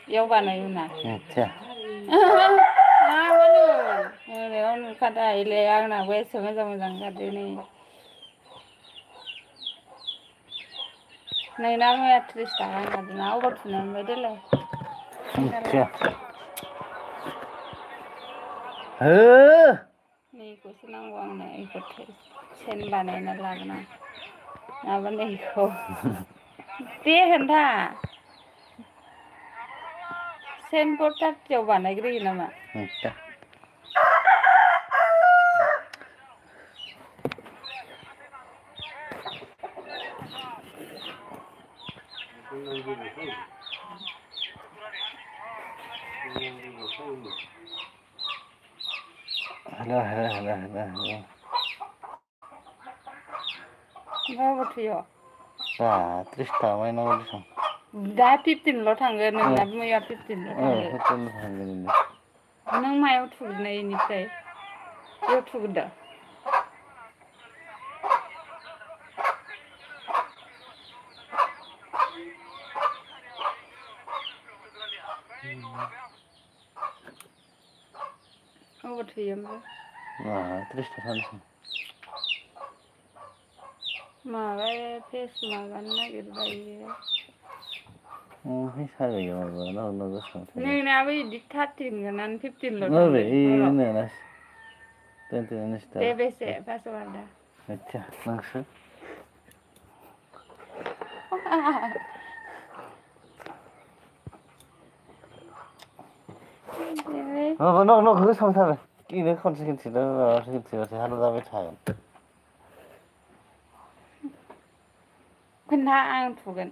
इयाव बानायोना आतसा माबानो मोनायाव नुखादा इलाय आंनाबो एसे मोजां मोजां ओंखारदो नै नोंना मैया 30 थाखा ओंखारदोंना अबाव थुनो मोनबाय देलाय आतसा खोन्थालाय हो नैखौसो नांगौ आंनो इखौ सेन बानायना लागोन आं माबा नैखौ दे खोन्था सेनखौ 30आव बानायग्रोयो नामा आतसा हाला हाला हाला हाला हाला ओमफ्राय अबाव थुयो बा 30 थाखा माइनाव दिसं दा 15ल' थांगोन नोंना मैया 15ल' थांदो होथेल थांगोन नों मायाव थुग्रोनाय इनिफ्राय बेयाव थुग्रोदो अबाव थुयो ओमफ्राय 30 थाखा माबा फेस माबानो नागिरबाय इयो फैसा गैया माबा नोंनाबो इदि 30 ओंखारनानै 15ल' माबे थांदो हराव होननायाना 29 दे स्टार बेसे पासवार्डआ आतसा नोंसो गोसोआवनो थाबाय इनो खनसे खनसेल' माबासो खनसे हालु जाबाय थागोन खोन्था आं थुगोन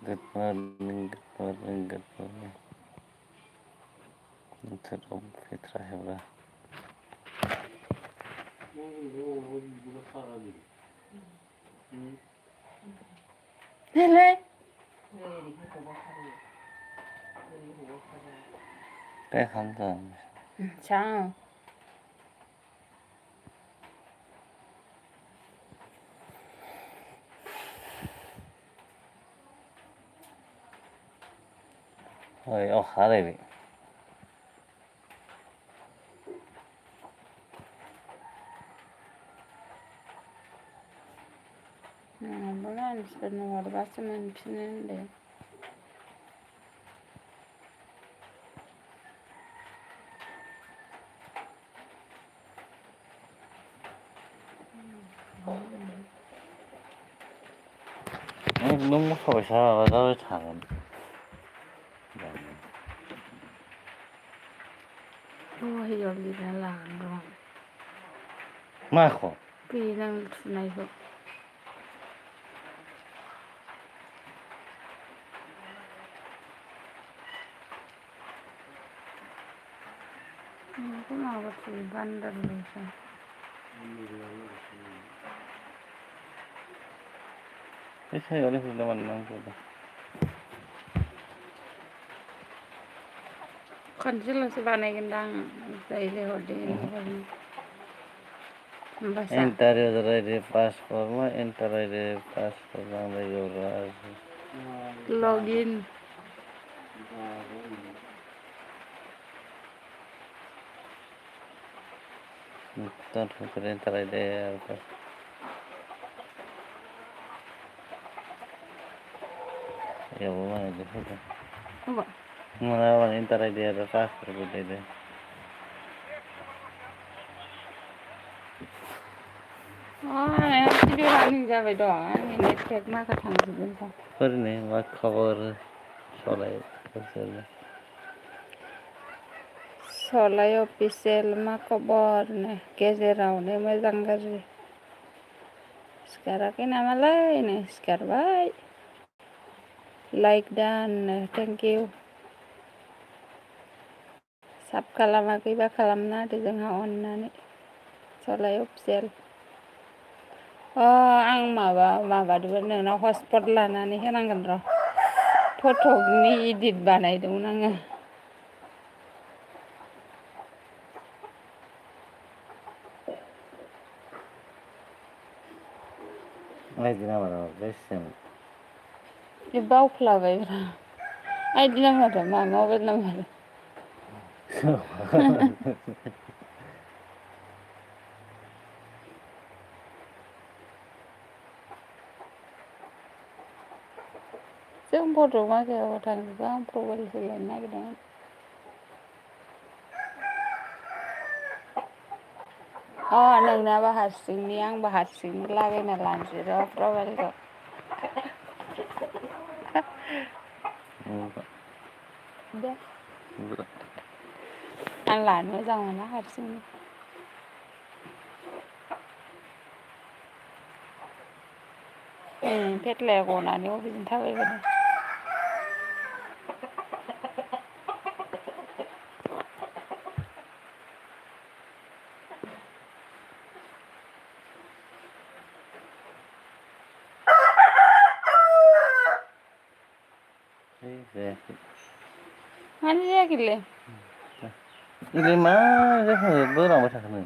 Good morning, good morning, good morning. Terus Fitra Hebra. Hele. Teh hantar. Ciao. Oh, hari ini. Bulan sebenarnya warga semenpinin deh. Nung mau sabar ada tangan. Oh, iya bisa lah dong. Mako. Bilang tunai kok. Aku mau ke bandar bisa. Saya oleh sudah menang sudah. Kan jelas banyak gendang dari hodin. Enter the password, enter the password yang ada. Login. Don't forget enter the. Ya, mana itu? Apa? Mana enter the password itu. Video रानिं जाबाय दं आंनि net पेक माखा थांजोबगोन फोरनि मा खबर सलाय बिसोरो सलाय official मा खबरनो गेजेरावनो मोजां गाज्रि सिखाराखै नामालै नो सिखारबाय लाइक दाननो थेंक इउ साब खालामाखैबा खालामना होदो जोंहा अननानै सलाय अफिसियेल आं माबादोंमोन नोंनाव हटस्पट लानानै होनांगोन र' फटकनि इदिट बानायदोंमोन आङो आइदि नाम्बारा बेसेमोन बावफ्लाबायब्रा आइदि नाम्बारा मा मबाइल नाम्बार जों फटक माखायाव थांजोबो आं प्रबाइल सोलायनो नागिरदोंमोन नोंनाबा हारसिंनि आंबो हारसिंनि लागायना लानोसै र' प्रबाइलखौ दे आं लानो मोजां मोना हारसिंनि फेथ्लाया गनानै अबेजों थाबायबोदों मानो जायाखैलै इलाय मा जाखो बोलांबाय थाखो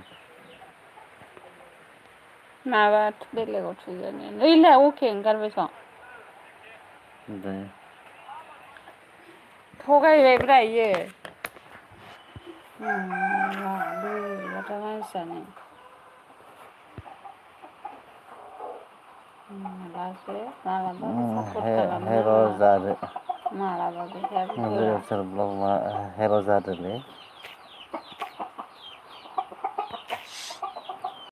माबा बेलेगाव थुजानाया ओइलाय अके ओंखारबायसं दे थगायबायब्रा इयो बोरैबाथार मानसियानो मालासो मालाबाबो सापर्ट हेर' खालामनाङा जादो मालाबाबो हेल्प होआ सोर ब्लग मा हेर' जादोलै